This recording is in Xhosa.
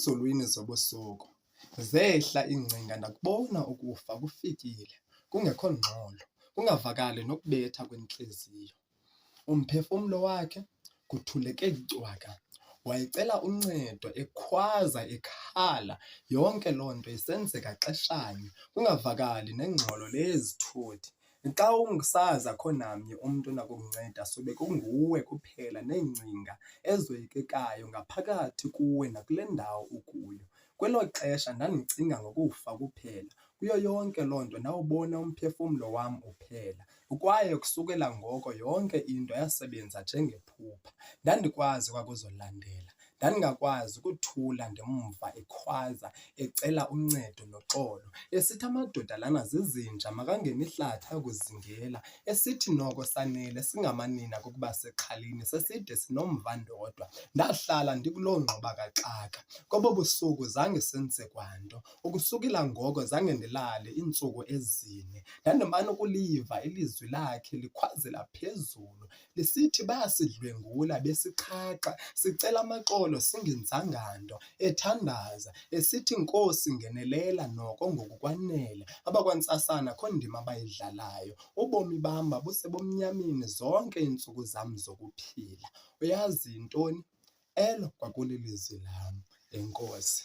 Ezinzulwini zobusuku zehla iingcinga ndakubona ukufa kufikile, kungekho ngxolo, kungavakali nokubetha kwentliziyo. Umphefumlo wakhe kuthuleke cwaka. Wayecela uncedo, ekhwaza, ekhala, yonke loo nto isenzeka xeshanye, kungavakali nengxolo lezithuthi. Xa ungusazi akho namnye umntu onakukunceda, sube kunguwe kuphela neengcinga ezoyikekayo ngaphakathi kuwe nakule ndawo ukuyo. Kwelo xesha ndandicinga ngokufa kuphela. Kuyo yonke loo nto ndawubona umphefumlo wam uphela, kwaye kusukela ngoko yonke into yasebenza njengephupha. Ndandikwazi kwakuzolandela, ndandingakwazi ukuthula ndimva ekhwaza, ecela uncedo noxolo, esithi amadoda lana zizinja, makangene ihlathi ayokuzingela, esithi noko sanele singamanina kokuba sexhalini, seside sinomva ndodwa. Ndahlala ndikuloo ngxubakaxaka. Kobo busuku zange senze kwanto. Ukusukela ngoko zange ndilale iintsuku ezine. Ndandimane ukuliva ilizwi lakhe likhwazela phezulu, lisithi bayasidlwengula, besixhaxa, sicela amaxolo singenzanga nto, ethandaza, esithi Nkosi ngenelela noko ngoku kwanele. Abakwantsasana akho ndima abayidlalayo. Ubomi bam babusebumnyameni zonke iintsuku zam zokuphila. Uyazi yintoni? Elo kwakulilizwi lam. Enkosi.